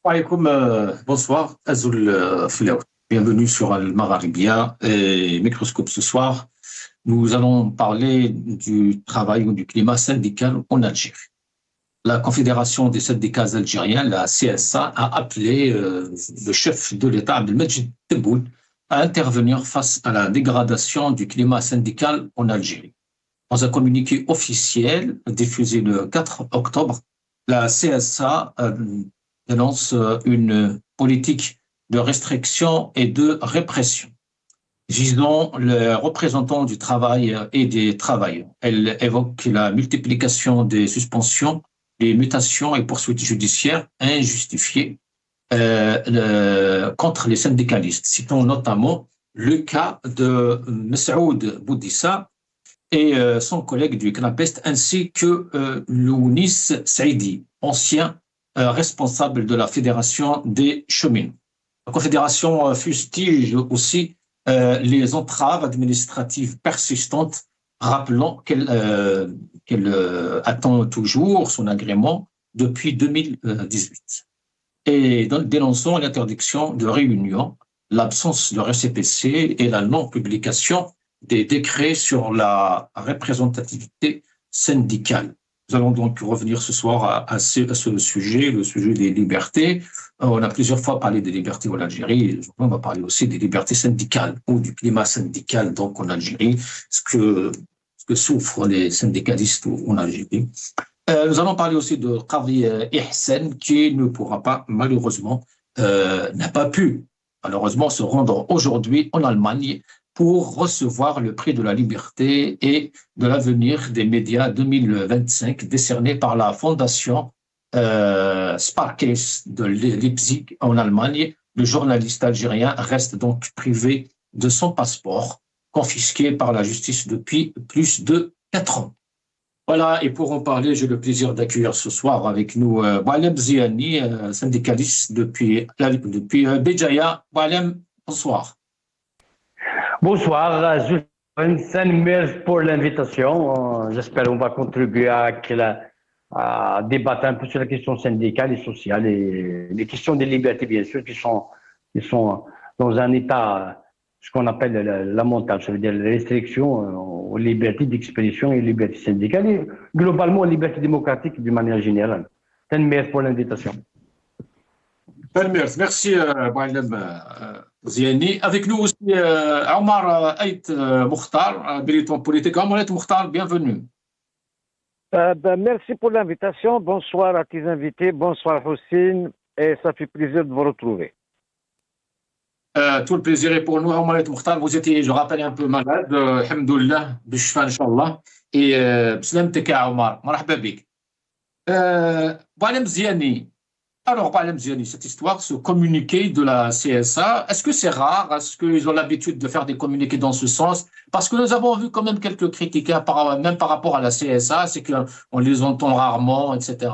Alaykoum, bonsoir, Azul Flaout. Bienvenue sur Al Magharibia et Microscope ce soir. Nous allons parler du travail ou du climat syndical en Algérie. La Confédération des syndicats algériens, la CSA, a appelé le chef de l'État, Abdelmajid Tebboune, à intervenir face à la dégradation du climat syndical en Algérie. Dans un communiqué officiel diffusé le 4 octobre, la CSA dénonce une politique de restriction et de répression visant les représentants du travail et des travailleurs. Elle évoque la multiplication des suspensions, des mutations et poursuites judiciaires injustifiées contre les syndicalistes. Citons notamment le cas de Messoud Boudissa et son collègue du CNAPEST, ainsi que Lounis Saidi, ancien responsable de la Fédération des cheminots. La Confédération fustige aussi les entraves administratives persistantes, rappelant qu'elle attend toujours son agrément depuis 2018 et dénonçant l'interdiction de réunion, l'absence de RCPC et la non-publication des décrets sur la représentativité syndicale. Nous allons donc revenir ce soir à ce sujet, le sujet des libertés. On a plusieurs fois parlé des libertés en Algérie. On va parler aussi des libertés syndicales ou du climat syndical donc en Algérie, ce que souffrent les syndicalistes en Algérie. Nous allons parler aussi de Qadhi Ihsen qui ne pourra pas, malheureusement, n'a pas pu, malheureusement, se rendre aujourd'hui en Allemagne pour recevoir le prix de la liberté et de l'avenir des médias 2025 décerné par la fondation Sparkes de Leipzig en Allemagne. Le journaliste algérien reste donc privé de son passeport, confisqué par la justice depuis plus de 4 ans. Voilà, et pour en parler, j'ai le plaisir d'accueillir ce soir avec nous Boualem Ziani, syndicaliste depuis Béjaïa. Boualem, bonsoir. Bonsoir, merci pour l'invitation. J'espère qu'on va contribuer à débattre un peu sur la question syndicale et sociale et les questions des libertés, bien sûr, qui sont dans un état, ce qu'on appelle la montagne, ça veut dire les restrictions aux libertés d'expression et aux libertés syndicales et globalement aux libertés démocratiques d'une manière générale. Merci pour l'invitation. Merci, Boualem Ziani. Avec nous aussi Omar Ait Mokhtar, militant politique. Omar Ait Mokhtar, bienvenue. Merci pour l'invitation. Bonsoir à tes invités. Bonsoir Houssine. Et ça fait plaisir de vous retrouver. Tout le plaisir est pour nous. Omar Ait Mokhtar, vous étiez, je rappelle, un peu malade. Alhamdoulilah, bishfa Inch'Allah. Et bslamtek ya Omar. Marhaba bik. Boualem Ziani. Alors, Boualem Ziani, cette histoire, ce communiqué de la CSA, est-ce que c'est rare? Est-ce qu'ils ont l'habitude de faire des communiqués dans ce sens? Parce que nous avons vu quand même quelques critiques, même par rapport à la CSA, c'est qu'on les entend rarement, etc.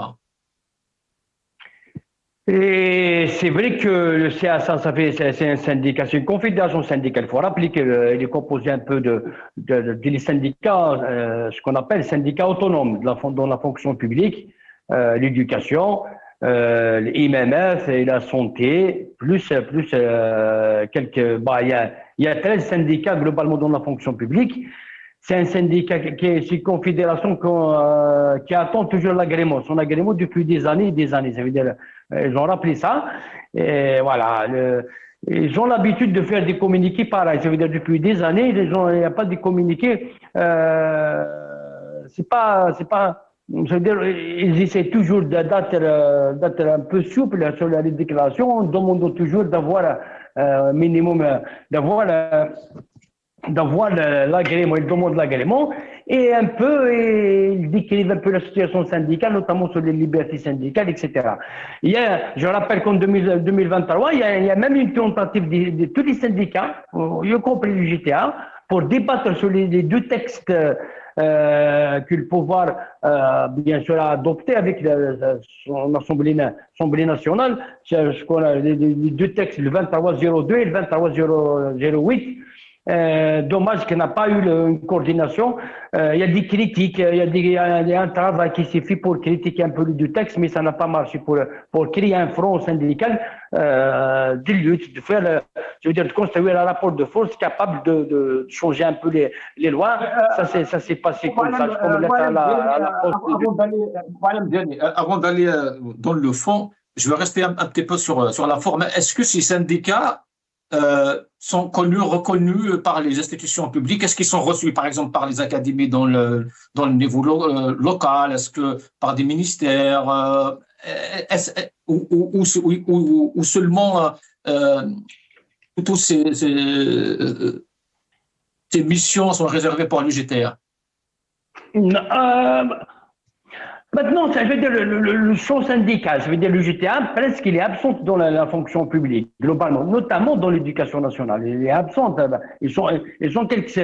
Et c'est vrai que le CSA, c'est un syndicat, c'est une confédération syndicale. Il faut rappeler qu'il est composé un peu des syndicats, ce qu'on appelle syndicats autonomes dans la fonction publique, l'éducation, l'IMF et la santé, plus quelques, il y a 13 syndicats globalement dans la fonction publique. C'est un syndicat c'est une confédération qui attend toujours l'agrément, son agrément depuis des années et des années. Ça veut dire, ils ont rappelé ça. Et voilà, ils ont l'habitude de faire des communiqués pareils. Ça veut dire depuis des années, il n'y a pas de communiqués. C'est pas, je veux dire, ils essaient toujours d'être un peu souple sur les déclarations, en demandant toujours d'avoir minimum, d'avoir l'agrément, ils demandent l'agrément, et un peu, ils décrivent un peu la situation syndicale, notamment sur les libertés syndicales, etc. Je rappelle qu'en 2023, il y a même une tentative de tous les syndicats, y compris le GTA, pour débattre sur les deux textes que le pouvoir, bien sûr, a adopté avec son Assemblée nationale, les deux textes, le 2302 et le 2308, Dommage qu'il n'a pas eu une coordination. Il y a des critiques, il y a un travail qui s'est fait pour critiquer un peu le texte, mais ça n'a pas marché pour créer un front syndical de lutte, de faire, je veux dire, de construire un rapport de force capable de changer un peu les lois. Ça s'est passé comme ça, comme lettre à la poste. Avant d'aller dans le fond, je vais rester un petit peu sur la forme. Est-ce que ces syndicats sont connus, reconnus par les institutions publiques? Est-ce qu'ils sont reçus, par exemple, par les académies dans le niveau local? Est-ce que par des ministères ou seulement toutes ces missions sont réservées pour l'UGTR? Maintenant, je veux dire, le champ syndical, je veux dire, l'UGTA, presque, il est absent dans la fonction publique, globalement, notamment dans l'éducation nationale. Il est absent. Ils sont quelques.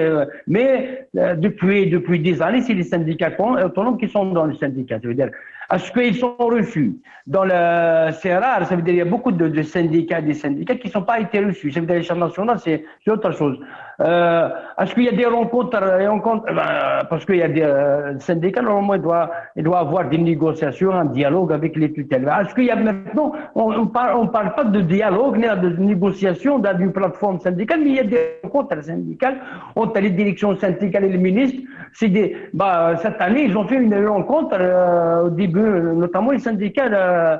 Mais depuis des années, c'est les syndicats autonomes qui sont dans les syndicats. Je veux dire, est-ce qu'ils sont reçus? C'est rare, ça veut dire, il y a beaucoup des syndicats qui ne sont pas été reçus. Ça veut dire, l'échelle nationale, c'est autre chose. Est-ce qu'il y a des rencontres parce qu'il y a des syndicats, normalement, il doit avoir des négociations, un dialogue avec les tutelles. Est-ce qu'il y a maintenant, on parle pas de dialogue, ni de négociation d'une plateforme syndicale, mais il y a des rencontres syndicales entre les directions syndicales et les ministres. Cette année, ils ont fait une rencontre au début, notamment les syndicats de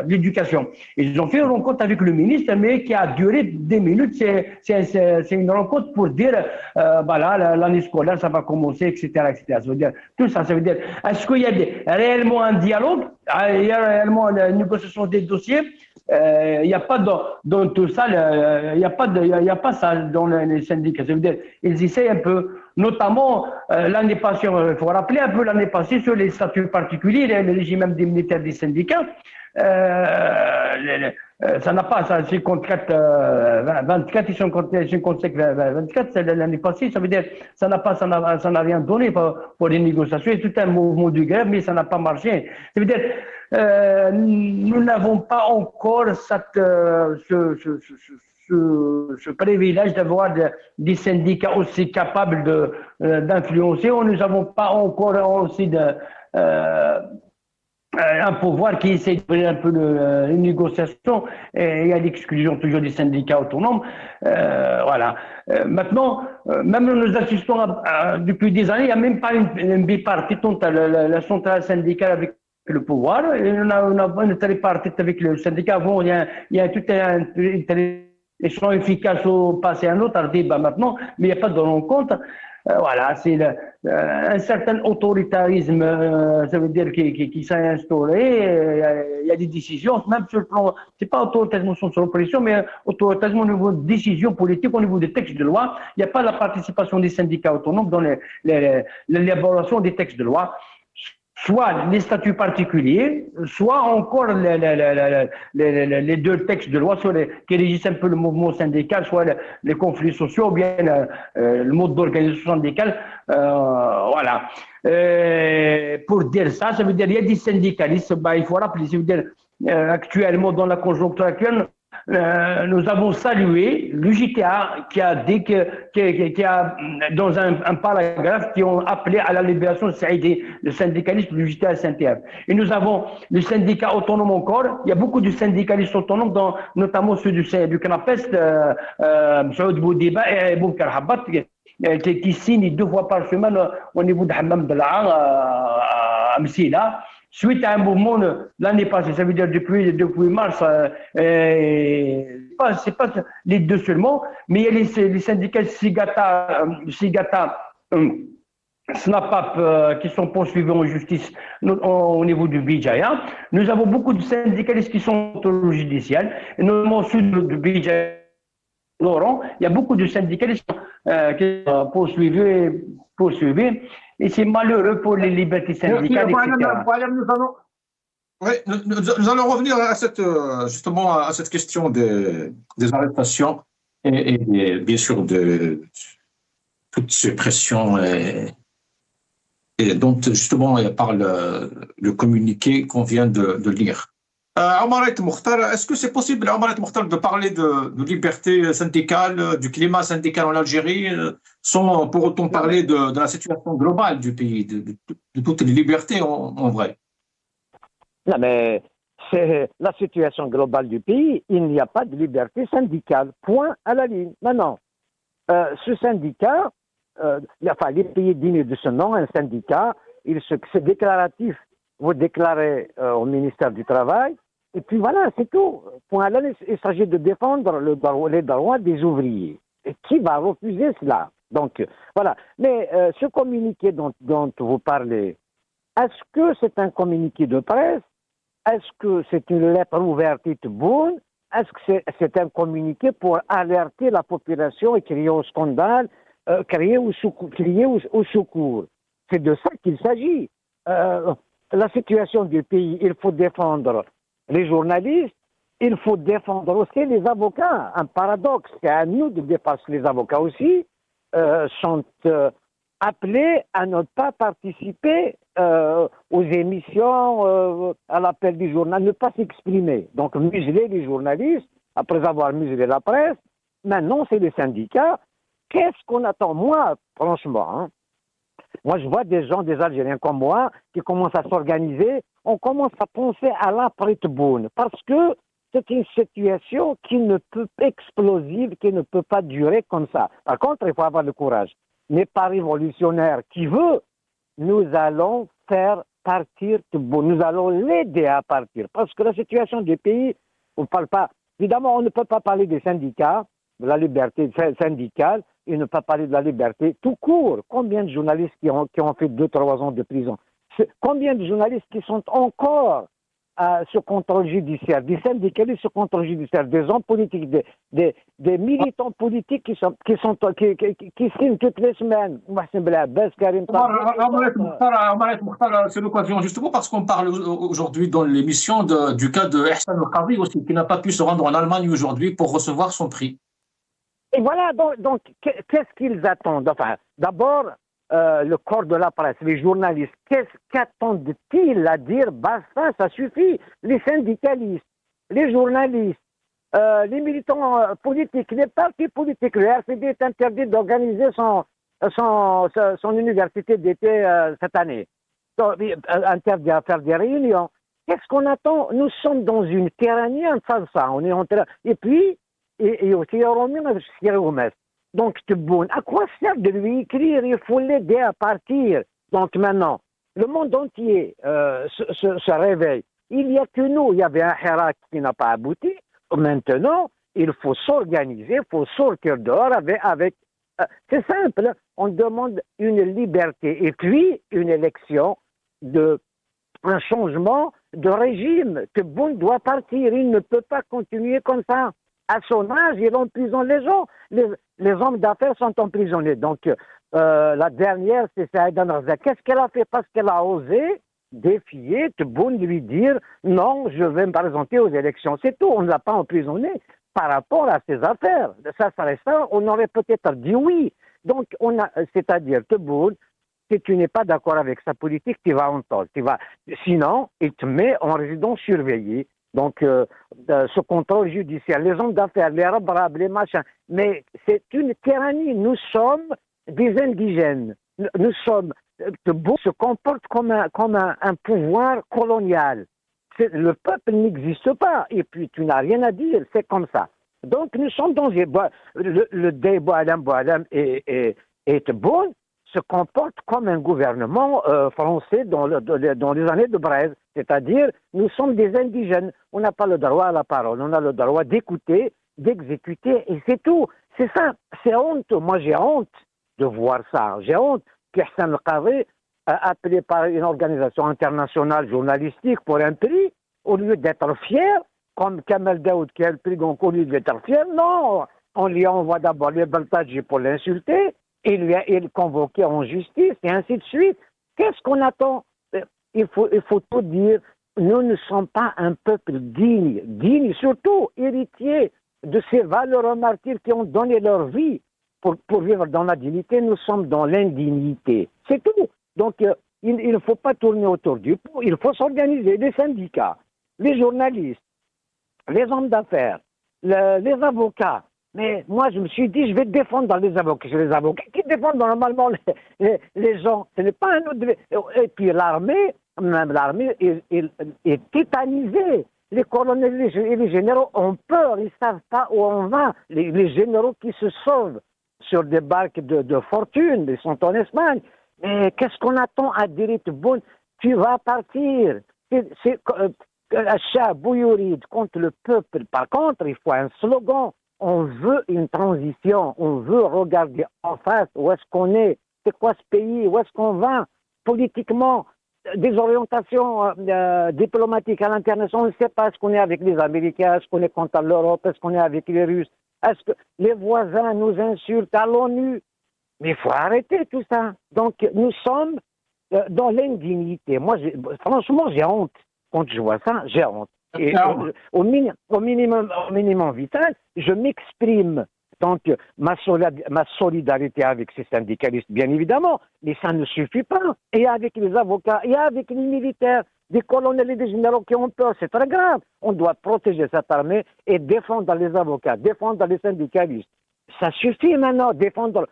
l'éducation. Ils ont fait une rencontre avec le ministre, mais qui a duré 10 minutes. C'est une rencontre pour dire, l'année scolaire, ça va commencer, etc., etc. Ça veut dire, tout ça, ça veut dire, est-ce qu'il y a réellement un dialogue? Il y a réellement une négociation des dossiers? Il n'y a pas dans tout ça, il n'y a pas ça dans les syndicats. Ça veut dire, ils essayent un peu, notamment l'année passée, il faut rappeler un peu l'année passée sur les statuts particuliers, le régime indemnitaire des syndicats. Ça n'a pas, ça, 54, 24 et 55, 24, c'est l'année passée, ça veut dire, ça n'a rien donné pour les négociations, c'est tout un mouvement de grève, mais ça n'a pas marché. Ça veut dire, nous n'avons pas encore ce privilège d'avoir des syndicats aussi capables d'influencer. Nous n'avons pas encore aussi un pouvoir qui essaie de faire un peu une négociation et il y a l'exclusion toujours des syndicats autonomes. Voilà. Maintenant, même nous assistons depuis des années, il n'y a même pas une bipartite entre la centrale syndicale avec le pouvoir. Et on a une tripartite avec le syndicat. Avant, il y a tout un échelon efficace au passé, un autre débat maintenant, mais il n'y a pas de rencontre. Voilà, c'est un certain autoritarisme, ça veut dire qui s'est instauré. Il y a des décisions, même sur le plan, c'est pas autoritarisme sur l'oppression, mais autoritarisme au niveau de décisions politiques, au niveau des textes de loi. Il n'y a pas la participation des syndicats autonomes dans l'élaboration des textes de loi. Soit les statuts particuliers, soit encore les deux textes de loi qui régissent un peu le mouvement syndical, soit les conflits sociaux, ou bien le mode d'organisation syndicale. Voilà. Pour dire ça, ça veut dire qu'il y a des syndicalistes, il faut rappeler, ça veut dire actuellement, dans la conjoncture actuelle, nous avons salué l'UJTA qui a dit qui a dans un paragraphe qui ont appelé à la libération de Saïdi, le syndicaliste de l'UJTA SNTF. Et nous avons le syndicat autonome encore. Il y a beaucoup de syndicalistes autonomes, notamment ceux du CNAPES, Saoud Boudiba et Boubkar Habat, qui signent 2 fois par semaine au niveau de Hammam Dela'a à Msila. Suite à un mouvement l'année passée, ça veut dire depuis mars, c'est pas les deux seulement, mais il y a les syndicats Sigata, SNAPAP qui sont poursuivis en justice au niveau du Bijaya. Nous avons beaucoup de syndicalistes qui sont au judiciaire, et notamment ceux du Bijaya. Laurent, il y a beaucoup de syndicalistes qui sont poursuivis. Et c'est malheureux pour les libertés syndicales, etc. Nous allons revenir à justement à cette question des arrestations et bien sûr de toutes ces pressions et dont justement parle le communiqué qu'on vient de lire. Omaret Mokhtar, est-ce que c'est possible, Omaret Mokhtar, de parler de liberté syndicale, du climat syndical en Algérie, sans pour autant parler de la situation globale du pays, de toutes les libertés en vrai? Non, mais c'est la situation globale du pays. Il n'y a pas de liberté syndicale. Point à la ligne. Maintenant, ce syndicat, enfin, les pays dignes de ce nom, un syndicat, c'est déclaratif. Vous déclarez au ministère du Travail, et puis voilà, c'est tout. Point à la ligne. Il s'agit de défendre les droits des ouvriers. Et qui va refuser cela? Donc, voilà. Mais ce communiqué dont vous parlez, est-ce que c'est un communiqué de presse? Est-ce que c'est une lettre ouverte et bonne? Est-ce que c'est un communiqué pour alerter la population et crier au scandale, crier au secours? C'est de ça qu'il s'agit. La situation du pays, il faut défendre les journalistes, il faut défendre aussi les avocats. Un paradoxe, c'est à nous de dépasser les avocats aussi, sont appelés à ne pas participer aux émissions, à l'appel du journal, ne pas s'exprimer. Donc museler les journalistes, après avoir muselé la presse, maintenant c'est les syndicats. Qu'est-ce qu'on attend? Moi, franchement, hein, moi je vois des gens, des Algériens comme moi, qui commencent à s'organiser, on commence à penser à l'après-Tebboune, parce que c'est une situation qui ne peut explosive, qui ne peut pas durer comme ça. Par contre, il faut avoir le courage. N'est pas révolutionnaire qui veut, nous allons faire partir Tebboune. Nous allons l'aider à partir. Parce que la situation du pays, on ne parle pas. Évidemment, on ne peut pas parler des syndicats, de la liberté syndicale, et ne pas parler de la liberté tout court. Combien de journalistes qui ont fait 2-3 ans de prison? Combien de journalistes qui sont encore ce contrôle judiciaire, des syndicalistes ce contrôle judiciaire, des hommes politiques, des militants politiques qui signent toutes les semaines. C'est l'occasion justement parce qu'on parle aujourd'hui dans l'émission du cas de Ehsan El-Kabi aussi, qui n'a pas pu se rendre en Allemagne aujourd'hui pour recevoir son prix. Et voilà, donc qu'est-ce qu'ils attendent? Enfin, d'abord, le corps de la presse, les journalistes, qu'attendent-ils à dire? Basta, ça suffit. Les syndicalistes, les journalistes, les militants politiques, les partis politiques. Le RCD est interdit d'organiser son université d'été cette année. Donc, interdit à faire des réunions. Qu'est-ce qu'on attend? Nous sommes dans une tyrannie en face de ça. On est en train... Et puis, et aussi, donc, Tebboune, à quoi sert de lui écrire? Il faut l'aider à partir. Donc maintenant, le monde entier se réveille. Il n'y a que nous. Il y avait un Hirak qui n'a pas abouti. Maintenant, il faut s'organiser, il faut sortir dehors avec c'est simple. On demande une liberté et puis une élection, un changement de régime. Tebboune doit partir. Il ne peut pas continuer comme ça. À son âge, il emprisonne les gens. Les hommes d'affaires sont emprisonnés. Donc, la dernière, c'est Saïda Narza. Qu'est-ce qu'elle a fait? Parce qu'elle a osé défier Tebboune, lui dire non, je vais me présenter aux élections. C'est tout. On ne l'a pas emprisonné par rapport à ses affaires. Ça reste ça. On aurait peut-être dit oui. Donc, c'est-à-dire Tebboune, si tu n'es pas d'accord avec sa politique, tu vas en tort. Sinon, il te met en résidence surveillée. Donc, ce contrôle judiciaire, les hommes d'affaires, les rabrabs, les machins, mais c'est une tyrannie. Nous sommes des indigènes. Nous sommes, Tebboune se comporte comme un pouvoir colonial. Le peuple n'existe pas. Et puis, tu n'as rien à dire, c'est comme ça. Donc, nous sommes dans le Bouadam et Tebboune se comporte comme un gouvernement français dans les années de Brest. C'est-à-dire, nous sommes des indigènes. On n'a pas le droit à la parole. On a le droit d'écouter, d'exécuter, et c'est tout. C'est ça. C'est honte. Moi, j'ai honte de voir ça. J'ai honte qu'Ehsan El-Kabi, appelé par une organisation internationale journalistique pour un prix, au lieu d'être fier, comme Kamel Daoud qui a le prix, donc au lieu d'être fier, non. On lui envoie d'abord les Baltadji pour l'insulter, il est convoqué en justice, et ainsi de suite. Qu'est-ce qu'on attend? Il faut tout dire. Nous ne sommes pas un peuple digne, surtout héritier de ces valeureux martyrs qui ont donné leur vie pour vivre dans la dignité. Nous sommes dans l'indignité. C'est tout. Donc, il ne faut pas tourner autour du pot. Il faut s'organiser. Les syndicats, les journalistes, les hommes d'affaires, les avocats. Mais moi, je me suis dit, je vais défendre les avocats. C'est les avocats qui défendent normalement les gens. Ce n'est pas un autre. Et puis l'armée, même l'armée est tétanisée. Les colonels et les généraux ont peur, ils ne savent pas où on va. Les généraux qui se sauvent sur des barques de fortune, ils sont en Espagne. Mais qu'est-ce qu'on attend à dire, bon, tu vas partir. C'est Shah Bouyouride contre le peuple. Par contre, il faut un slogan. On veut une transition. On veut regarder en face où est-ce qu'on est. C'est quoi ce pays? Où est-ce qu'on va politiquement? Des orientations diplomatiques à l'international. On ne sait pas est-ce qu'on est avec les Américains, est-ce qu'on est contre l'Europe, est-ce qu'on est avec les Russes, est-ce que les voisins nous insultent à l'ONU? Mais il faut arrêter tout ça. Donc nous sommes dans l'indignité. Moi, franchement, j'ai honte. Quand je vois ça, j'ai honte. Et au minimum vital, je m'exprime. Donc, ma solidarité avec ces syndicalistes, bien évidemment, mais ça ne suffit pas. Et avec les avocats, et avec les militaires, des colonels et des généraux qui ont peur, c'est très grave. On doit protéger cette armée et défendre les avocats, défendre les syndicalistes. Ça suffit maintenant, défendre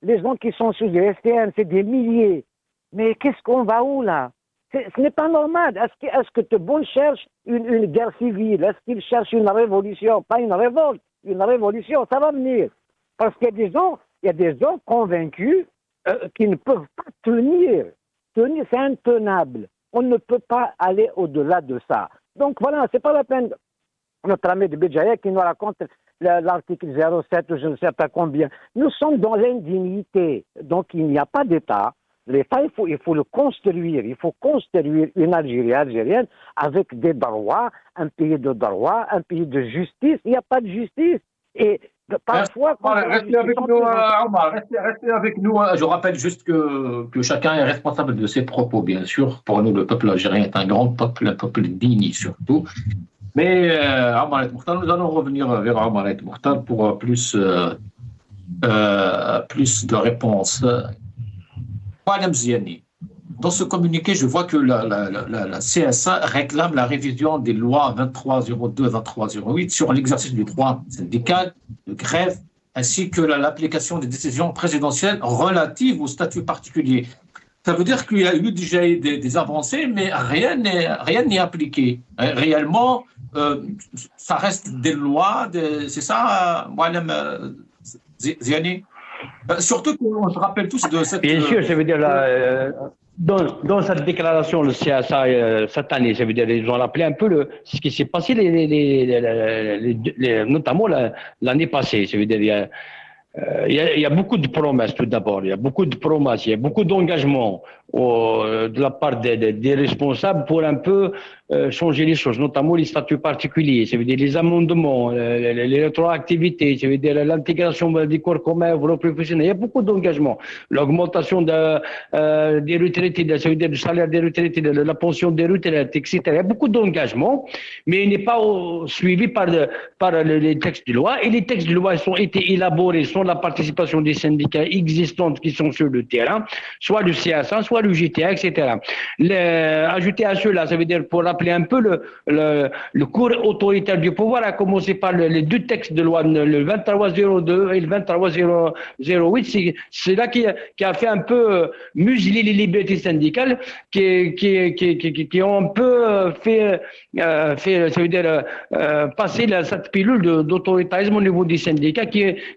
les gens qui sont sous les STM, c'est des milliers. Mais qu'est-ce qu'on va où là? Ce n'est pas normal. Est-ce que tout le monde cherche une guerre civile? Est-ce qu'il cherche une révolution? Pas une révolte. Une révolution, ça va venir. Parce qu'il y a des gens convaincus qui ne peuvent pas tenir. Tenir, c'est intenable. On ne peut pas aller au-delà de ça. Donc voilà, c'est pas la peine. Notre ami de Béjaïa qui nous raconte l'article 07 ou je ne sais pas combien. Nous sommes dans l'indignité. Donc il n'y a pas d'État. L'État, il faut le construire. Il faut construire une Algérie algérienne avec des droits, un pays de droit, un pays de justice. Il n'y a pas de justice. Et parfois... Restez avec nous, Omar. Restez avec nous. Je rappelle juste que chacun est responsable de ses propos, bien sûr. Pour nous, le peuple algérien est un grand peuple, un peuple digne surtout. Mais Omar El Mokhtar, nous allons revenir vers Omar El Mokhtar pour plus de réponses. Walem Ziani, dans ce communiqué, je vois que la CSA réclame la révision des lois 2302 et 2308 sur l'exercice du droit syndical, de grève, ainsi que l'application des décisions présidentielles relatives au statut particulier. Ça veut dire qu'il y a eu déjà des avancées, mais rien n'est appliqué. Réellement, ça reste des lois, c'est ça, Walem Ziani? Surtout qu'on se rappelle tous de cette... Bien sûr, ça veut dire, dans cette déclaration, le CSA, cette année, ça veut dire, ils ont rappelé un peu ce qui s'est passé, notamment l'année passée. Ça veut dire, il y a beaucoup de promesses, tout d'abord. Il y a beaucoup de promesses, il y a beaucoup d'engagement de la part des responsables pour un peu changer les choses, notamment les statuts particuliers, ça veut dire les amendements, les rétroactivités, ça veut dire l'intégration des corps communs, professionnels. Il y a beaucoup d'engagement. L'augmentation des retraités, ça veut dire le salaire des retraités, la pension des retraités, etc. Il y a beaucoup d'engagement, mais il n'est pas suivi par les textes de loi. Et les textes de loi ont été élaborés sans la participation des syndicats existants qui sont sur le terrain, soit le CSA, soit le GTA, etc. Ajouter à cela, ça veut dire pour rappeler un peu le cours autoritaire du pouvoir, a commencé par les deux textes de loi, le 2302 et le 2308. C'est là qui a fait un peu museler les libertés syndicales, qui ont un peu fait ça veut dire passer cette pilule d'autoritarisme au niveau des syndicats,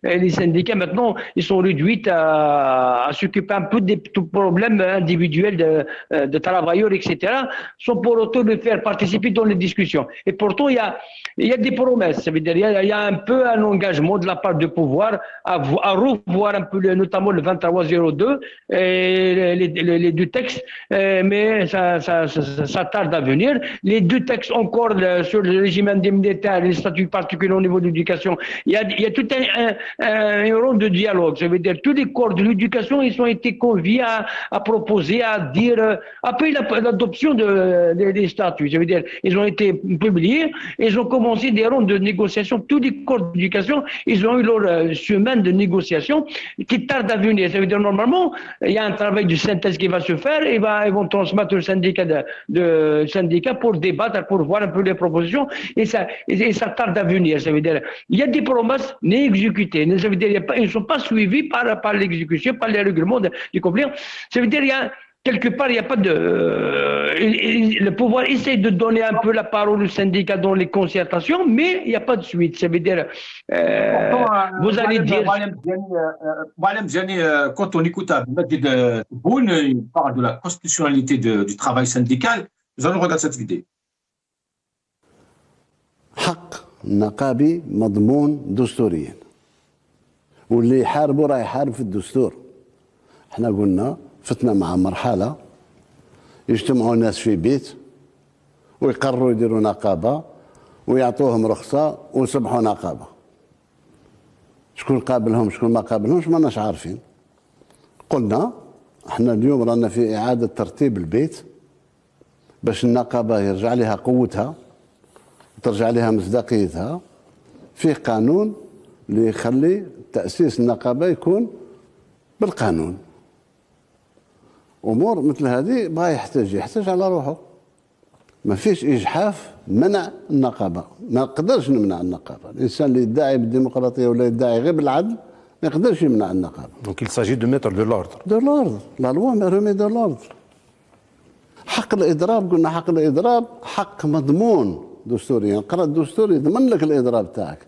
les syndicats maintenant ils sont réduits à s'occuper un peu des problèmes individuels de travailleurs, etc., sans pour autant les faire participer dans les discussions. Et pourtant, il y a des promesses. Ça veut dire il y a un peu un engagement de la part du pouvoir à revoir un peu, notamment le 2302 et les deux textes, mais ça tarde à venir. Les deux textes encore sur le régime indemnitaire, les statuts particuliers au niveau de l'éducation, il y a tout un rôle de dialogue. Ça veut dire tous les corps de l'éducation, ils ont été conviés à proposer, à dire, après l'adoption des statuts, statuts. Ça veut dire, ils ont été publiés, ils ont commencé des rondes de négociation. Tous les corps d'éducation, ils ont eu leur semaine de négociation qui tarde à venir. Ça veut dire, normalement, il y a un travail de synthèse qui va se faire, et ils vont transmettre au syndicat syndicat pour débattre, pour voir un peu les propositions, et ça tarde à venir. Ça veut dire, il y a des promesses non exécutées. Ça veut dire, ils ne sont pas suivis par l'exécution, par les règlements du conflit. Ça veut dire, quelque part, il n'y a pas de... le pouvoir essaie de donner un peu la parole au syndicat dans les concertations, mais il n'y a pas de suite. Ça veut dire, vous allez dire... Malem Diani, quand on écoute Abdelmajid Tebboune, il parle de la constitutionnalité du travail syndical. Nous allons regarder cette vidéo. حق النقابي مضمون دستوريا، واللي يحاربوا راه يحارب في الدستور. احنا قلنا فتنا مع مرحله يجتمعوا الناس في بيت ويقرروا يديروا نقابه ويعطوهم رخصه ويصبحوا نقابه. شكون قابلهم شكون ما قابلهمش ماناش عارفين. قلنا احنا اليوم رانا في اعاده ترتيب البيت باش النقابه يرجع لها قوتها وترجع لها مصداقيتها. فيه قانون اللي يخلي تأسيس النقابة يكون بالقانون. أمور مثل هذه بغا يحتاج على روحه. ما فيش إجحاف منع النقابة، ما نقدرش نمنع النقابة. الإنسان اللي يدعي بالديمقراطية ولا يدعي غير بالعدل ما يقدرش يمنع النقابة. Donc il s'agit de mettre de l'ordre. De l'ordre. La loi me remet de l'ordre. حق الإضراب قلنا حق الإضراب حق مضمون دستوريا. قرأ الدستور يضمن لك الإضراب تاعك.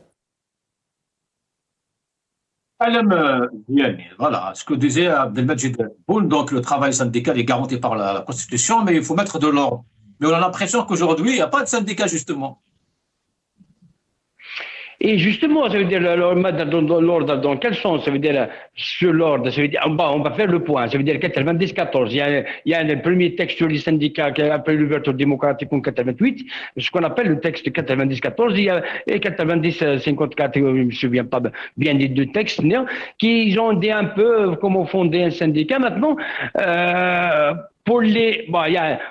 Voilà, ce que disait Abdelmajid Tebboune, donc le travail syndical est garanti par la Constitution, mais il faut mettre de l'ordre. Mais on a l'impression qu'aujourd'hui, il n'y a pas de syndicat, justement. Et justement, ça veut dire l'ordre dans quel sens? Ça veut dire sur l'ordre, ça veut dire on va faire le point. Ça veut dire 90-14. Il y a le premier texte sur les syndicats qui a appelé l'ouverture démocratique en 88, ce qu'on appelle le texte 90-14. Il y a 90-54, je ne me souviens pas bien des deux textes, qui ont dit un peu comment fonder un syndicat. Maintenant, pour les,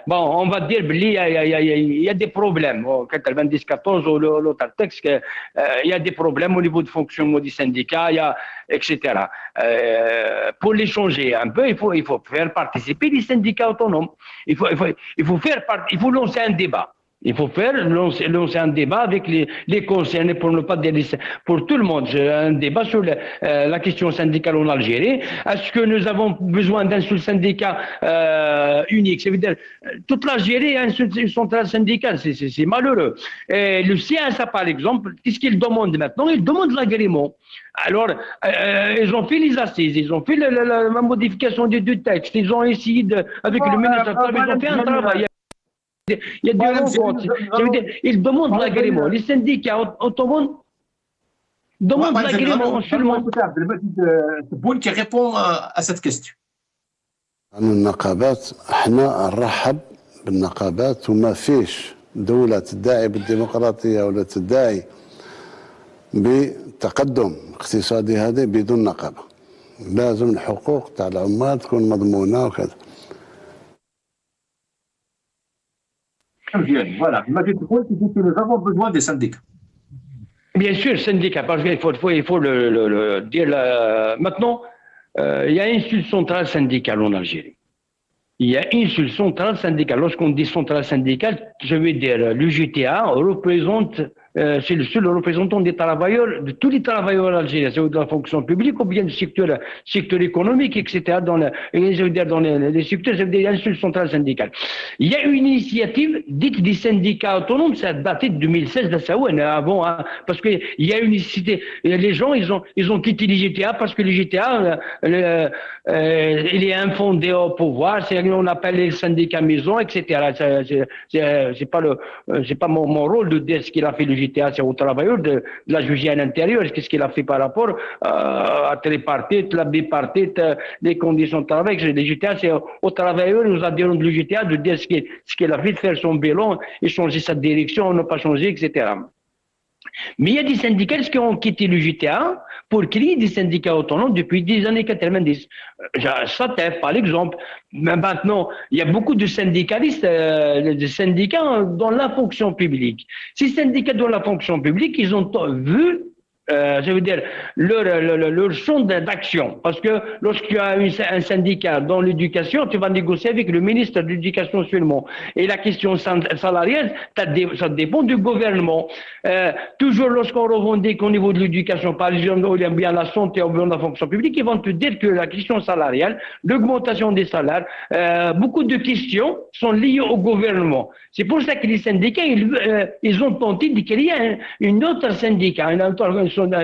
on va dire il y a des problèmes. Au 90-14 ou l'autre texte, il y a des problèmes au niveau de fonctionnement du syndicat, etc. Pour les changer un peu, il faut faire participer les syndicats autonomes. Il faut lancer un débat. Il faut lancer un débat avec les concernés, pour ne pas dire pour tout le monde, un débat sur la question syndicale en Algérie. Est-ce que nous avons besoin d'un seul syndicat unique? Ça veut dire toute l'Algérie a une centrale syndicale, c'est malheureux. Et le CSA, par exemple, qu'est-ce qu'il demande maintenant? Il demande l'agrément. Alors, ils ont fait les assises, ils ont fait la modification des deux textes, ils ont essayé avec le ministre, ils ont fait un travail. Il y a des rencontres. Ils demandent l'agrément. Les syndicats autonomes demandent l'agrément seulement. Tebboune qui répond à cette question. النقابات احنا نرحب بالنقابات وما فيش دولة تدعي بالديمقراطية ولا تدعي بتقدم اقتصادي هذا بدون نقابة. لازم الحقوق تاع العمال تكون مضمونة وكذا. Voilà, Abdelmajid Tebboune qui dit que nous avons besoin des syndicats. Bien sûr, syndicat, parce qu'il faut le dire. Maintenant, il y a une seule centrale syndicale en Algérie. Il y a une seule centrale syndicale. Lorsqu'on dit centrale syndicale, je veux dire, l'UJTA représente, c'est le seul représentant des travailleurs, de tous les travailleurs algériens, c'est de la fonction publique ou bien du secteur économique, etc. Dans les secteurs, ça veut dire, il y a une seule centrale syndicale. Il y a une initiative dite des syndicats autonomes, ça date de 2016 de Saouane, avant, hein, parce qu'il y a une initiative, les gens, ils ont quitté les GTA parce que les GTA, il est infondé au pouvoir, on appelle les syndicats maison, etc. C'est pas mon rôle de dire ce qu'il a fait le GTA, c'est aux travailleurs de la juger à l'intérieur, qu'est-ce qu'il a fait par rapport à tripartite, la bipartite, les conditions de travail. Les GTA, c'est aux travailleurs, nous adhérents de l'UGTA de dire ce qu'il a fait, de faire son bilan et changer sa direction, ne pas changer, etc. Mais il y a des syndicalistes qui ont quitté le GTA pour créer des syndicats autonomes depuis les années 90. SATEF, par exemple. Mais maintenant, il y a beaucoup de syndicalistes, de syndicats dans la fonction publique. Ces syndicats dans la fonction publique, ils ont vu ça veut dire leur champ d'action. Parce que lorsqu'il y a un syndicat dans l'éducation, tu vas négocier avec le ministre de l'Éducation seulement. Et la question salariale, ça dépend du gouvernement. Toujours lorsqu'on revendique au niveau de l'éducation, par exemple, ou bien la santé ou bien la fonction publique, ils vont te dire que la question salariale, l'augmentation des salaires, beaucoup de questions sont liées au gouvernement. C'est pour ça que les syndicats, ils ont tenté de créer une autre syndicat, une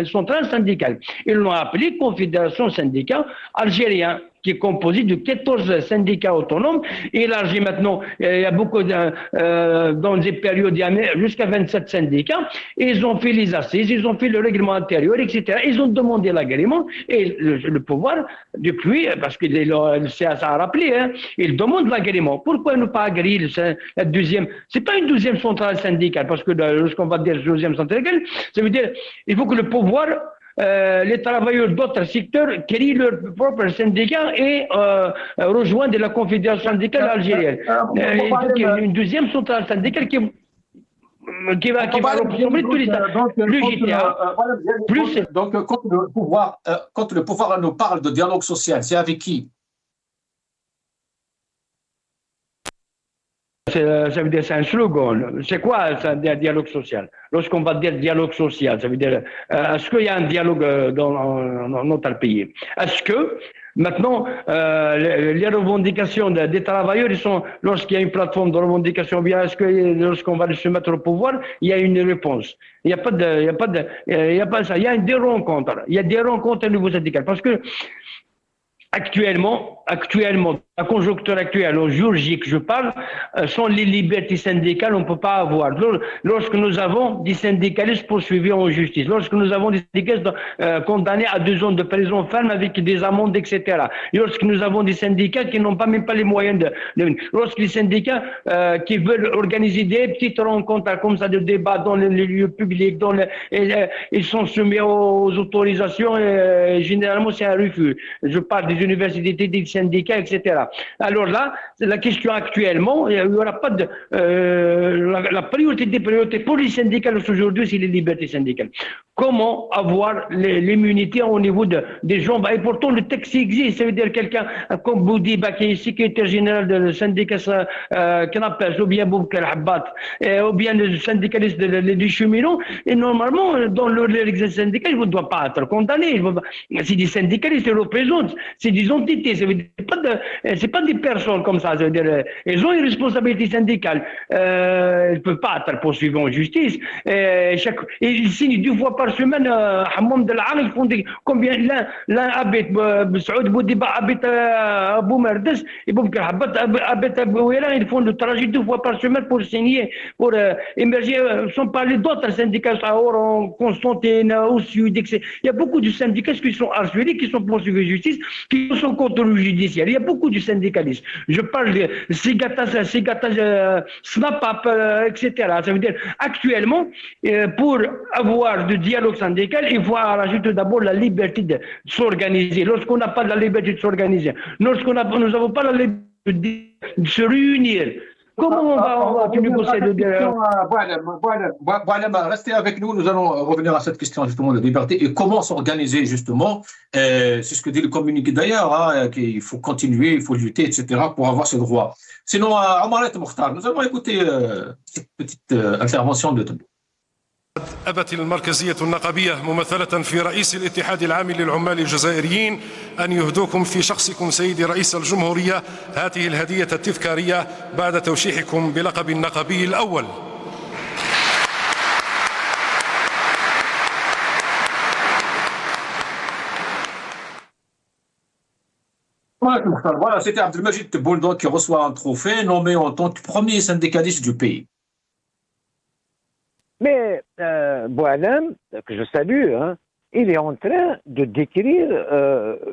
centrale syndicale. Ils l'ont appelée Confédération syndicale algérienne, qui est composée de 14 syndicats autonomes, élargie maintenant, il y a beaucoup dans des périodes jusqu'à 27 syndicats, et ils ont fait les assises, ils ont fait le règlement intérieur, etc. Ils ont demandé l'agrément, et le pouvoir, depuis, parce que le CSA a rappelé, hein, il demande l'agrément. Pourquoi ne pas agréer la deuxième? C'est pas une deuxième centrale syndicale, parce que lorsqu'on va dire deuxième centrale syndicale, ça veut dire il faut que le pouvoir les travailleurs d'autres secteurs créent leur propre syndicat et rejoignent la Confédération syndicale algérienne. Il faut qu'il y ait une deuxième centrale syndicale qui va ressembler tous les plus GTA, plus. Donc, quand le pouvoir nous parle de dialogue social, c'est avec qui? Ça veut dire c'est un slogan. C'est quoi un dialogue social? Lorsqu'on va dire dialogue social, ça veut dire est-ce qu'il y a un dialogue dans notre pays? Est-ce que maintenant les revendications des travailleurs, ils sont lorsqu'il y a une plateforme de revendication, bien est-ce que lorsqu'on va se mettre au pouvoir, il y a une réponse? Il n'y a pas ça. Il y a des rencontres. Il y a des rencontres au niveau syndical parce que Actuellement, la conjoncture actuelle, au jour J que je parle, sont les libertés syndicales, on ne peut pas avoir. Lorsque nous avons des syndicalistes poursuivis en justice, lorsque nous avons des syndicalistes condamnés à 2 ans de prison ferme avec des amendes, etc. Lorsque nous avons des syndicats qui n'ont même pas les moyens lorsque les syndicats qui veulent organiser des petites rencontres comme ça de débat dans les lieux publics, ils sont soumis aux autorisations et généralement c'est un refus. Je parle des universités, des syndicats, etc. Alors là, la question actuellement, il n'y aura pas de... la priorité des priorités pour les syndicats aujourd'hui, c'est les libertés syndicales. Comment avoir l'immunité au niveau des gens? Et pourtant, le texte existe. Ça veut dire quelqu'un comme Boudiba, qui est secrétaire général du syndicat Canapes, ou bien Boubkar Habbat, ou bien le syndicaliste des cheminots, et normalement, dans l'exercice syndical, ils ne doivent pas être condamnés. C'est des syndicalistes, ils représentent. C'est des entités, c'est pas des personnes comme ça. Ça veut dire, ils ont une responsabilité syndicale. Ils ne peuvent pas être poursuivis en justice. Et ils signent 2 fois par semaine Hammam Del Al, ils font combien l'un habite Saoud Boudiba habite à Abou Merdes et Boubkar Habbat habite à Bouéla, ils font le trajet 2 fois par semaine pour signer, pour émerger, sans parler d'autres syndicats à Oran, Constantine, au Sud, etc. Il y a beaucoup de syndicats qui sont harcelés, qui sont poursuivis en justice, qui sont contre le judiciaire. Il y a beaucoup de syndicalistes. Je parle de Sigata, Snap-up, etc. Ça veut dire, actuellement, pour avoir du dialogue syndical, il faut rajouter d'abord la liberté de s'organiser. Lorsqu'on n'a pas la liberté de s'organiser, nous n'avons pas la liberté de se réunir, comment on va négocier le dialogue? Voilà, restez avec nous, nous allons revenir à cette question justement de liberté et comment s'organiser justement. C'est ce que dit le communiqué d'ailleurs, hein, qu'il faut continuer, il faut lutter, etc. pour avoir ce droit. Sinon, Omaret Mokhtar, nous allons écouter cette petite intervention de Tabou. أبت المركزية النقابية ممثلة في رئيس الاتحاد العام للعمال الجزائريين أن يهدوكم في شخصكم سيدي رئيس الجمهورية هذه الهدية التذكارية بعد توشيحكم بلقب النقابي الأول. Voilà, c'était Abdelmajid Tebboune qui reçoit un trophée nommé en tant que premier syndicaliste du pays. Mais Boualem, que je salue, hein, il est en train de décrire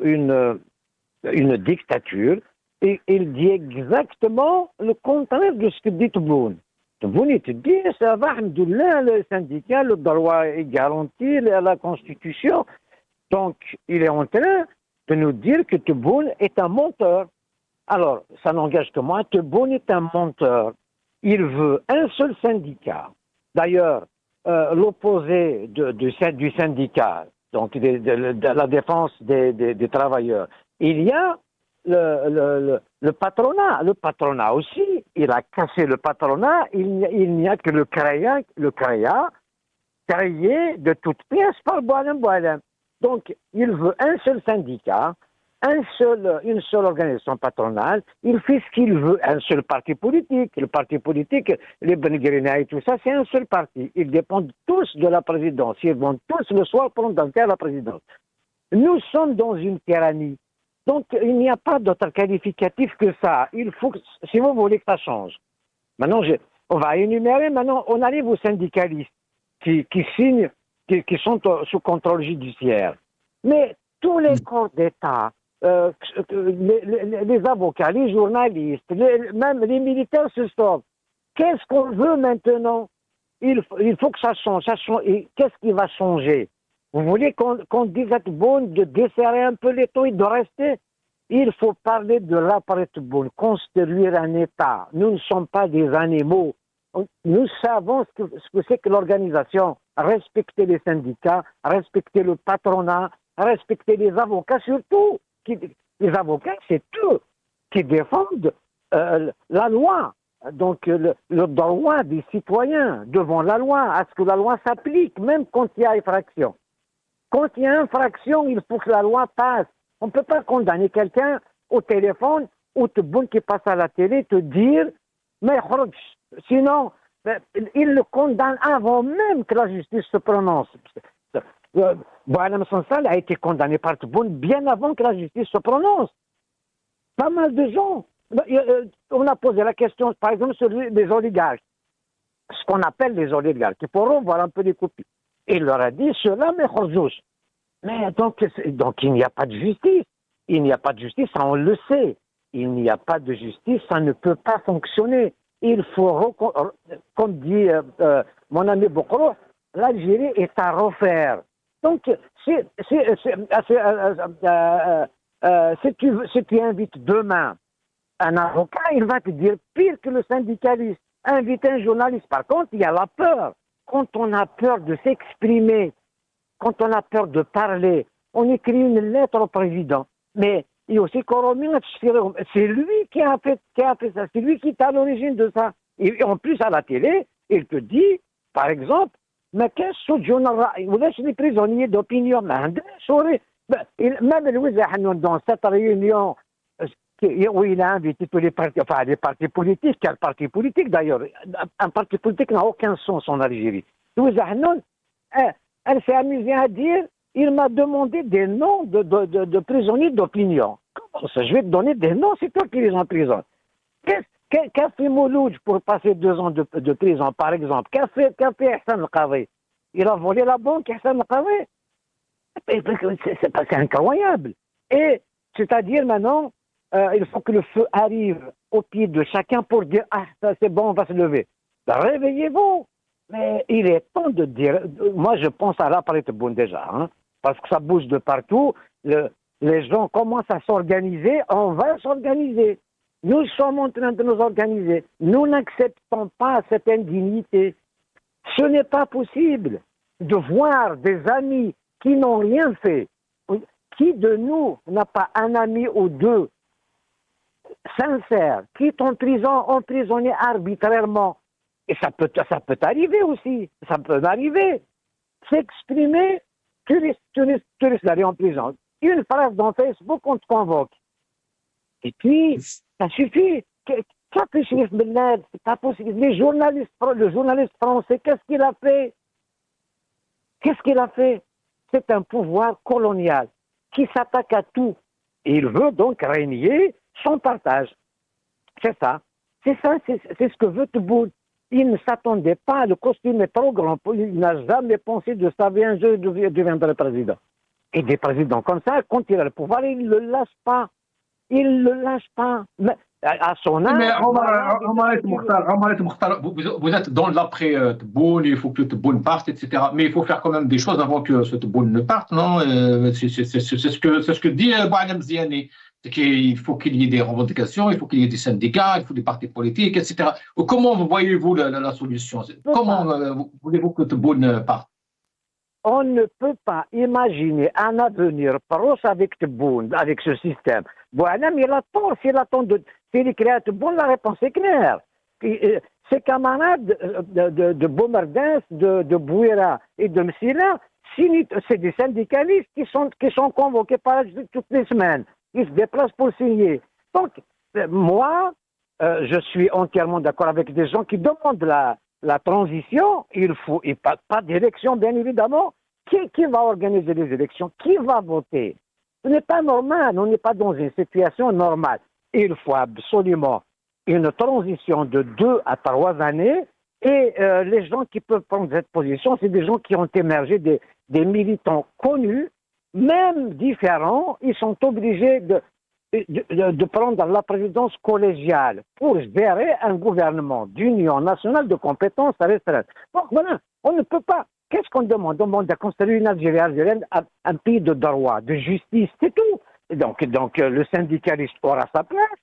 une dictature et il dit exactement le contraire de ce que dit Tebboune. Tebboune te dit, ça va, alhamdoulilah, le syndicat, le droit est garanti, la Constitution. Donc, il est en train de nous dire que Tebboune est un menteur. Alors, ça n'engage que moi, Tebboune est un menteur. Il veut un seul syndicat. D'ailleurs, l'opposé du syndicat, donc de la défense des travailleurs, il y a le patronat. Le patronat aussi, il a cassé le patronat. Il n'y a que le CREA, créé de toutes pièces par Boualem Boualem. Donc, il veut un seul syndicat, une seule organisation patronale. Il fait ce qu'il veut, un seul parti politique. Le parti politique, les Benguerina et tout ça, c'est un seul parti. Ils dépendent tous de la présidence. Ils vont tous le soir prendre à la présidence. Nous sommes dans une tyrannie. Donc, il n'y a pas d'autre qualificatif que ça. Il faut, si vous voulez que ça change. Maintenant, on va énumérer, maintenant, on arrive aux syndicalistes qui signent, qui sont sous contrôle judiciaire. Mais tous les corps d'État, les avocats, les journalistes, même les militaires se sauvent. Qu'est-ce qu'on veut maintenant? Il faut que ça change. Et qu'est-ce qui va changer? Vous voulez qu'on dise à Tebboune de desserrer un peu les taux et de rester? Il faut parler de l'après Tebboune, construire un État. Nous ne sommes pas des animaux. Nous savons ce que c'est que l'organisation. Respecter les syndicats, respecter le patronat, respecter les avocats surtout. Les avocats, c'est eux qui défendent la loi. Donc le droit des citoyens devant la loi, à ce que la loi s'applique, même quand il y a infraction. Quand il y a infraction, il faut que la loi passe. On ne peut pas condamner quelqu'un au téléphone ou Tebboune qui passe à la télé te dire mais sinon il le condamne avant même que la justice se prononce. Boualem Sansal a été condamné par Tebboune bien avant que la justice se prononce. Pas mal de gens. On a posé la question, par exemple, sur les oligarques. Ce qu'on appelle les oligarques. Il faut revoir un peu les copies. Il leur a dit cela, mais Khorjouch. Mais donc il n'y a pas de justice. Il n'y a pas de justice, ça on le sait. Il n'y a pas de justice, ça ne peut pas fonctionner. Il faut, comme dit mon ami Bokro, l'Algérie est à refaire. Donc, si tu invites demain un avocat, il va te dire pire que le syndicaliste. Invite un journaliste. Par contre, il y a la peur. Quand on a peur de s'exprimer, quand on a peur de parler, on écrit une lettre au président. Mais il y a aussi Koromin, c'est lui qui a fait ça, c'est lui qui est à l'origine de ça. Et en plus, à la télé, il te dit, par exemple, mais qu'est-ce que vous laissez les prisonniers d'opinion, même lui, dans cette réunion où il a invité tous les partis politiques, quel parti politique d'ailleurs? Un parti politique n'a aucun sens en Algérie. Louis Hanoun, elle s'est amusée à dire, il m'a demandé des noms de prisonniers d'opinion. Comment ça? Je vais te donner des noms, c'est toi qui les emprisonnes. Qu'a fait Mouloudj pour passer 2 ans de prison, par exemple? Qu'a fait Hassan El-Qadhi? Il a volé la banque, Hassan El-Qadhi. C'est incroyable. Et c'est-à-dire maintenant, il faut que le feu arrive au pied de chacun pour dire « Ah, ça c'est bon, on va se lever ». Ben, réveillez-vous. Mais il est temps de dire, moi je pense à l'après Tebboune déjà, hein, parce que ça bouge de partout, les gens commencent à s'organiser, on va s'organiser. Nous sommes en train de nous organiser. Nous n'acceptons pas cette indignité. Ce n'est pas possible de voir des amis qui n'ont rien fait. Qui de nous n'a pas un ami ou deux sincères, qui est en prison, emprisonné arbitrairement? Et ça peut arriver aussi. Ça peut m'arriver. S'exprimer, tu risques d'aller en prison. Une phrase dans Facebook, on te convoque. Et puis, ça suffit. Qu'a fait Chérif Benad? C'est pas possible. Le journaliste français, qu'est-ce qu'il a fait? C'est un pouvoir colonial qui s'attaque à tout. Et il veut donc régner son partage. C'est ça. C'est ce que veut Tebboune. Il ne s'attendait pas, le costume est trop grand. Il n'a jamais pensé de ça, un jour, je deviendrai président. Et des présidents comme ça, quand il a le pouvoir, il ne le lâche pas. Il ne le lâche pas. Mais à son âge. Mais voilà, Omar El Mokhtar, vous êtes dans l'après-Tebboune, il faut que le Tebboune parte, etc. Mais il faut faire quand même des choses avant que ce Tebboune ne parte, non? C'est ce que dit Boualem Ziani. C'est qu'il faut qu'il y ait des revendications, il faut qu'il y ait des syndicats, il faut des partis politiques, etc. Comment voyez-vous la solution? Comment voulez-vous que Tebboune parte? On ne peut pas imaginer un avenir proche avec Tebboune, avec ce système. Boualem, il a tort. S'il attend s'il crée Tebboune, la réponse est claire. Ses camarades de Boumerdins, de Bouira et de Msila, c'est des syndicalistes qui sont convoqués par toutes les semaines. Ils se déplacent pour signer. Donc, moi, je suis entièrement d'accord avec des gens qui demandent la transition. Il faut pas d'élection, bien évidemment. Qui va organiser les élections? Qui va voter? Ce n'est pas normal. On n'est pas dans une situation normale. Il faut absolument une transition de 2 à 3 années. Et les gens qui peuvent prendre cette position, c'est des gens qui ont émergé des militants connus, même différents. Ils sont obligés de prendre la présidence collégiale pour gérer un gouvernement d'union nationale de compétences restreintes. Donc voilà, on ne peut pas. Qu'est-ce qu'on demande? On demande de construire une Algérie algérienne, un pays de droit, de justice, c'est tout. Donc le syndicaliste aura sa place,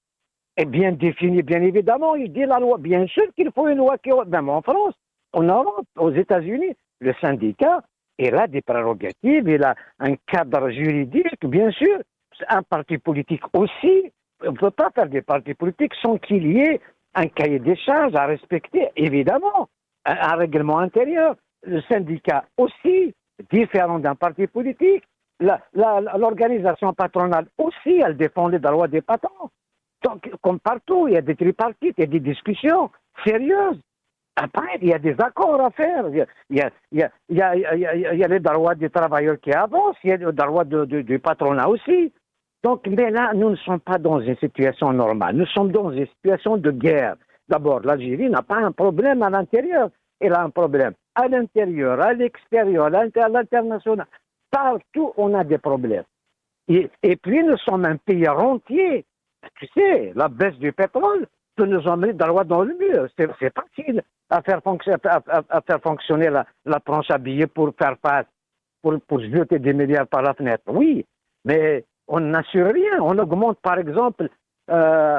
est bien défini, bien évidemment. Il dit la loi. Bien sûr qu'il faut une loi même en France, en Europe, aux États-Unis, le syndicat, il a des prérogatives, il a un cadre juridique, bien sûr. Un parti politique aussi. On ne peut pas faire des partis politiques sans qu'il y ait un cahier des charges à respecter, évidemment, un règlement intérieur. Le syndicat aussi, différent d'un parti politique. L'organisation patronale aussi, elle défend les droits des patrons. Donc, comme partout, il y a des tripartites, il y a des discussions sérieuses. Après, il y a des accords à faire. Il y a les droits des travailleurs qui avancent, il y a les droits du patronat aussi. Donc, mais là, nous ne sommes pas dans une situation normale. Nous sommes dans une situation de guerre. D'abord, l'Algérie n'a pas un problème à l'intérieur. Elle a un problème à l'intérieur, à l'extérieur, à l'international. Partout, on a des problèmes. Et puis, nous sommes un pays rentier. Tu sais, la baisse du pétrole peut nous emmener droit dans le mur. C'est facile à faire fonctionner la planche à billets pour faire face, pour jeter des milliards par la fenêtre. Oui, mais on n'assure rien. On augmente, par exemple, à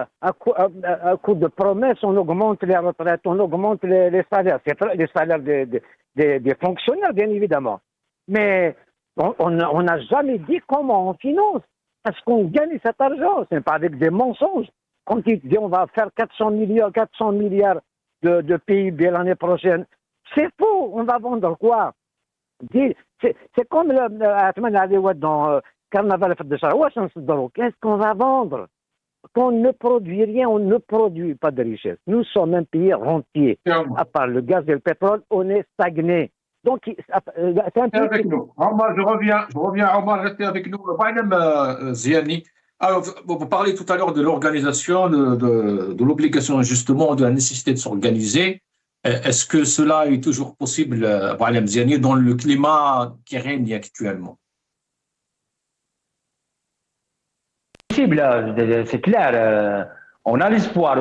coup de promesses, on augmente les retraites, on augmente les salaires. C'est les salaires des fonctionnaires, bien évidemment. Mais on n'a jamais dit comment on finance. Parce qu'on gagne cet argent. Ce n'est pas avec des mensonges. Quand il dit on va faire 400 milliards de PIB l'année prochaine, c'est faux. On va vendre quoi? C'est comme dans Carnaval de Charwa, qu'est-ce qu'on va vendre? Qu'on ne produit rien, on ne produit pas de richesse. Nous sommes un pays rentier. À part le gaz et le pétrole, on est stagné. Donc, c'est un pays avec nous. Omar, je reviens, Omar, restez avec nous. Ziani. Alors, vous parlez tout à l'heure de l'organisation, de l'obligation justement, de la nécessité de s'organiser. Est-ce que cela est toujours possible, Boualem Ziani, dans le climat qui règne actuellement? C'est clair. On a l'espoir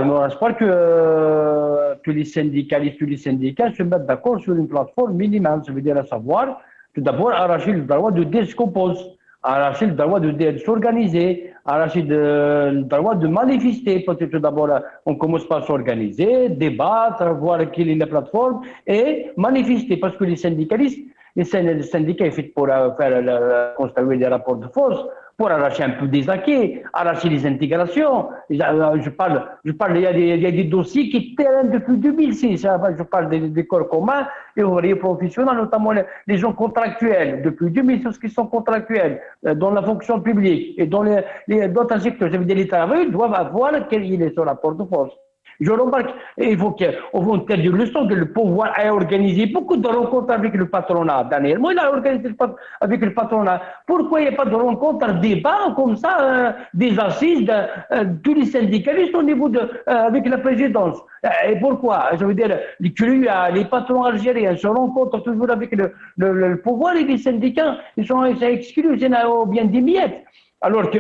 que les syndicalistes, tous les syndicats se mettent d'accord sur une plateforme minimale. Ça veut dire à savoir, tout d'abord, arracher le droit de se composer, arracher le droit de s'organiser, arracher le droit de manifester. Peut-être tout d'abord, on commence par s'organiser, débattre, voir quelle est la plateforme et manifester. Parce que les syndicalistes, les syndicats sont faits pour construire des rapports de force, pour arracher un peu des acquis, arracher les intégrations. Je parle, il y a des dossiers qui traînent depuis 2006. Je parle des corps communs et ouvriers professionnels, notamment les gens contractuels. Depuis 2006, qui sont contractuels dans la fonction publique et dans d'autres secteurs. Ça veut dire les travailleurs doivent avoir quel est ce rapport de force. Je remarque, il faut qu'on tire des leçons que le pouvoir a organisé beaucoup de rencontres avec le patronat. Dernièrement, il a organisé avec le patronat. Pourquoi il n'y a pas de rencontres, débats comme ça, des assises de tous les syndicalistes au niveau avec la présidence? Et pourquoi? Je veux dire, les patrons algériens se rencontrent toujours avec le pouvoir et les syndicats, ils sont exclus, il y en a bien des miettes. Alors que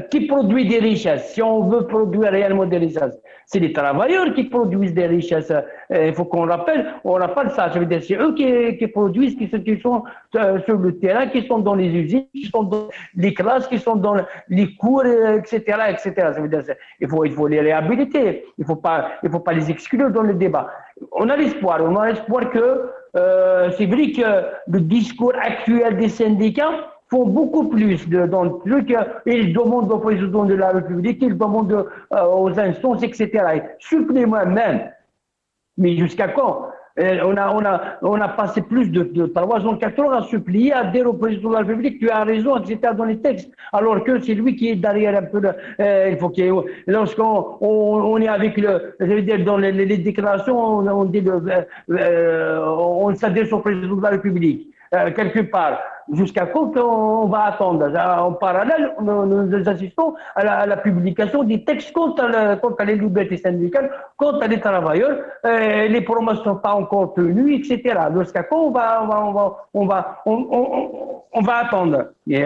qui produit des richesses? Si on veut produire réellement des richesses, c'est les travailleurs qui produisent des richesses. Il faut qu'on rappelle ça. Ça veut dire c'est eux qui produisent, qui sont sur le terrain, qui sont dans les usines, qui sont dans les classes, qui sont dans les cours, etc., etc. Ça veut dire il faut les réhabiliter. Il faut pas les exclure dans le débat. On a l'espoir que c'est vrai que le discours actuel des syndicats font beaucoup plus dans le truc. Ils demandent au président de la République, ils demandent aux instances, etc. Supplément même. Mais jusqu'à quand? On a passé plus de 3 ans, 4 ans à supplier, à dire au président de la République, tu as raison, etc. dans les textes. Alors que c'est lui qui est derrière un peu. Il faut qu'il lorsqu'on est avec je veux dire, dans les déclarations, on dit on s'adresse au président de la République. Quelque part. Jusqu'à quand on va attendre? En parallèle, nous assistons à la publication des textes contre les libertés syndicales, contre les travailleurs. Les promesses ne sont pas encore tenues, etc. Jusqu'à quand on va attendre? Et,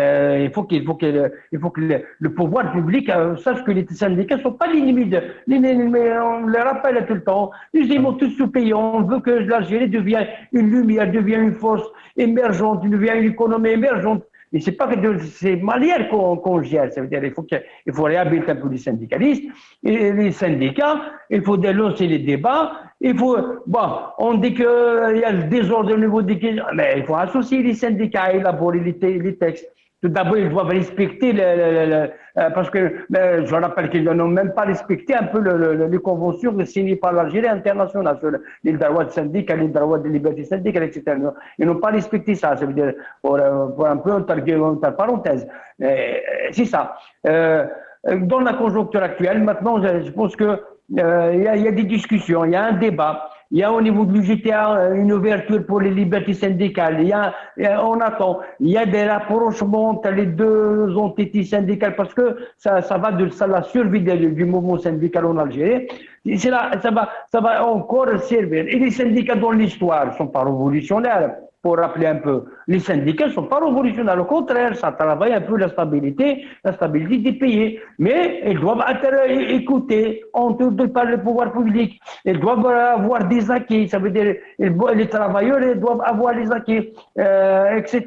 il faut que le pouvoir public sache que les syndicats ne sont pas l'ennemi on le rappelle tout le temps. Nous aimons tous ce pays. On veut que l'Algérie devienne une lumière, devienne une force émergente, devienne une économie émergente. Et c'est pas que c'est manière qu'on gère. Ça veut dire il faut réhabiliter un peu les syndicalistes et les syndicats. Il faut dénoncer les débats. On dit qu'il y a le désordre au niveau des mais il faut associer les syndicats à élaborer les textes. Tout d'abord, ils doivent respecter parce que je rappelle qu'ils n'ont même pas respecté un peu les conventions signées par l'Algérie internationale sur les droits de syndicat, les droits de liberté syndicale, etc. Ils n'ont pas respecté ça. Ça veut dire, pour un peu entre parenthèses. C'est ça. Dans la conjoncture actuelle, maintenant, je pense que il y a des discussions, il y a un débat. Il y a au niveau de l'UJTA une ouverture pour les libertés syndicales. On attend. Il y a des rapprochements entre les deux entités syndicales parce que ça va de la survie du mouvement syndical en Algérie. Ça va encore servir. Et les syndicats dans l'histoire ne sont pas révolutionnaires. Pour rappeler un peu, les syndicats ne sont pas révolutionnaires. Au contraire, ça travaille un peu la stabilité des pays. Mais ils doivent être écoutés par le pouvoir public. Ils doivent avoir des acquis. Ça veut dire les travailleurs doivent avoir les acquis, etc.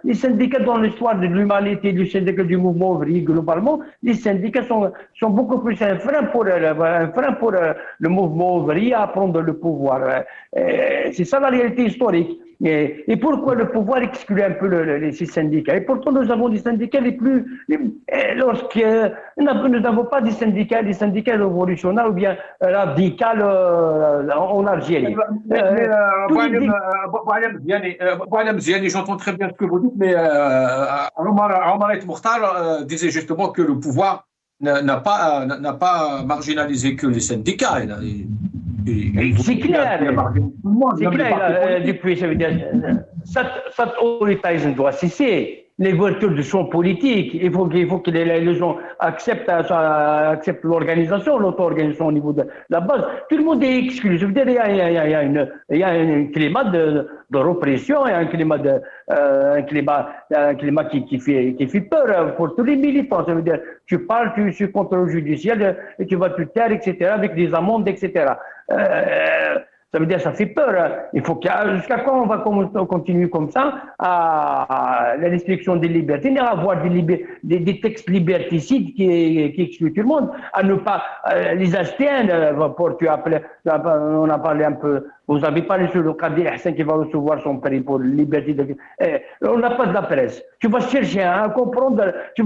Les syndicats dans l'histoire de l'humanité, les syndicats du mouvement ouvrier globalement, les syndicats sont beaucoup plus un frein pour le mouvement ouvrier à prendre le pouvoir. C'est ça la réalité historique. Et pourquoi le pouvoir exclut un peu ces syndicats? Et pourtant, nous avons des syndicats nous n'avons pas des syndicats révolutionnaires ou bien radicaux en Algérie. J'entends très bien ce que vous dites, mais Omar El Mokhtar disait justement que le pouvoir n'a pas marginalisé que les syndicats. C'est clair. C'est clair. Depuis, ça veut dire, cet autoritarisme doit cesser. L'ouverture du champ politique, il faut que les gens acceptent l'organisation, l'auto-organisation au niveau de la base. Tout le monde est exclu. Je veux dire, il y a un climat de répression, il y a un climat qui fait peur pour tous les militants. Ça veut dire, tu parles, tu suis contrôle judiciaire et tu vas te taire, etc., avec des amendes, etc. Ça veut dire ça fait peur. Il faut jusqu'à quand on va continuer comme ça à la restriction des libertés, à avoir des textes liberticides qui excluent tout le monde, à ne pas les astreindre. On a parlé un peu. Vous avez parlé sur le Kadir Hassan qui va recevoir son prix pour liberté. On n'a pas de la presse. Tu vas chercher à comprendre. Tu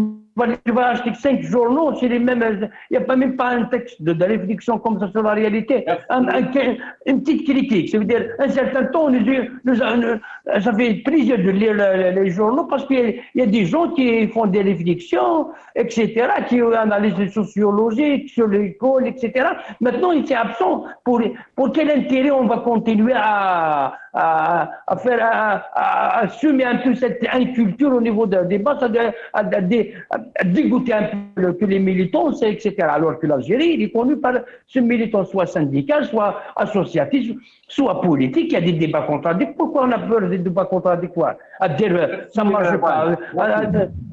vas acheter 5 journaux, c'est les mêmes. Il n'y a même pas un texte de réflexion comme ça sur la réalité. Une petite critique. Ça veut dire, un certain temps, ça fait plaisir de lire les journaux parce qu'il y a des gens qui font des réflexions, etc., qui analysent les sociologiques sur l'école, etc. Maintenant, il est absent. Pour quel intérêt on va continuer à assumer un peu cette inculture au niveau d'un débat, à dégoûter un peu que les militants, etc. Alors que l'Algérie, il est connu par ce militant soit syndical, soit associatif, soit politique. Il y a des débats contradictoires. Pourquoi on a peur de de pas contradictoire, à dire ça ne marche pas,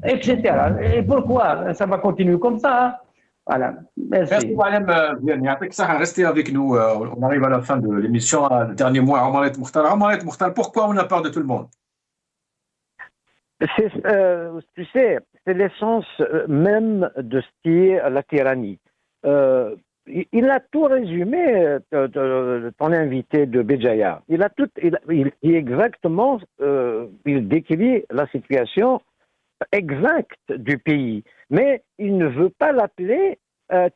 etc. Et pourquoi ça va continuer comme ça, hein? Voilà, Merci, merci. Madame Ziani. Avec ça, restez avec nous. On arrive à la fin de l'émission. Le dernier mot, Omaret Mokhtar. Omaret Mokhtar, pourquoi on a peur de tout le monde? Tu sais, c'est l'essence même de ce qui est la tyrannie. Il a tout résumé, ton invité de Béjaïa. Il a tout, il dit exactement, il décrit la situation exacte du pays. Mais il ne veut pas l'appeler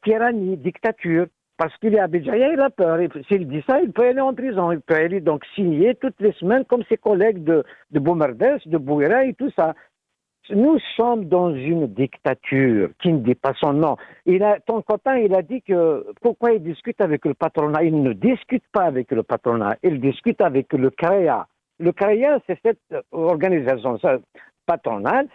tyrannie, dictature. Parce qu'il est à Béjaïa, il a peur. S'il dit ça, il peut aller en prison. Il peut aller donc signer toutes les semaines comme ses collègues de Boumerdes, de Bouira et tout ça. Nous sommes dans une dictature qui ne dit pas son nom. Ton copain, il a dit que pourquoi il discute avec le patronat? Il ne discute pas avec le patronat, il discute avec le CREA. Le CREA, c'est cette organisation patronale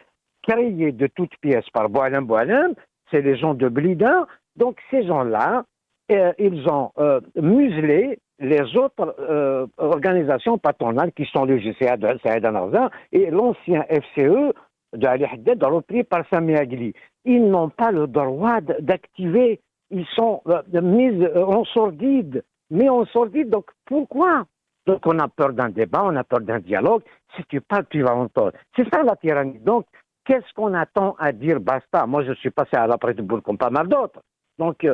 créée de toutes pièces par Boualem, c'est les gens de Blida. Donc ces gens-là, ils ont muselé les autres organisations patronales qui sont le GCA de Saïd Anarzan et l'ancien FCE de Ali Haddad repris par Sami Agli. Ils n'ont pas le droit d'activer, ils sont mis en sourdine. Mais en sourdine, donc pourquoi? Donc on a peur d'un débat, on a peur d'un dialogue. Si tu parles, tu vas entendre. C'est ça la tyrannie. Donc qu'est-ce qu'on attend à dire basta? Moi je suis passé à l'après de boule comme pas mal d'autres. Donc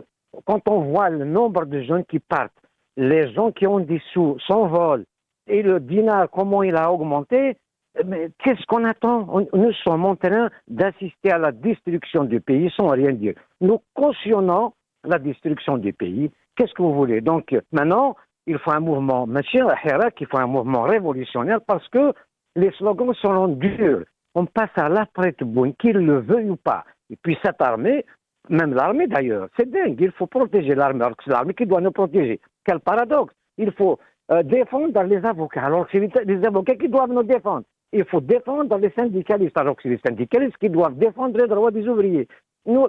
quand on voit le nombre de jeunes qui partent, les gens qui ont des sous s'envolent et le dinar, comment il a augmenté, mais qu'est-ce qu'on attend? Nous sommes en train d'assister à la destruction du pays sans rien dire. Nous cautionnons la destruction du pays. Qu'est-ce que vous voulez? Donc maintenant, il faut un mouvement, monsieur Hirak, il faut un mouvement révolutionnaire parce que les slogans sont durs. On passe à l'après-Tebboune, qu'il le veuille ou pas. Et puis cette armée, même l'armée d'ailleurs, c'est dingue, il faut protéger l'armée, alors que c'est l'armée qui doit nous protéger. Quel paradoxe! Il faut défendre les avocats, alors que c'est les avocats qui doivent nous défendre. Il faut défendre les syndicalistes, alors que c'est les syndicalistes qui doivent défendre les droits des ouvriers. Nous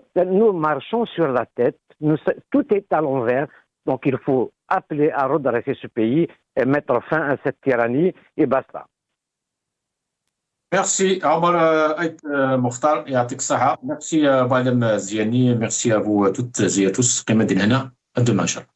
marchons sur la tête, tout est à l'envers, donc il faut appeler à redresser ce pays et mettre fin à cette tyrannie, et basta. Merci, Omar Mokhtar, et Atik Saha. Merci, Madame Ziani. Merci à vous toutes et à tous. À demain, Inch'Allah.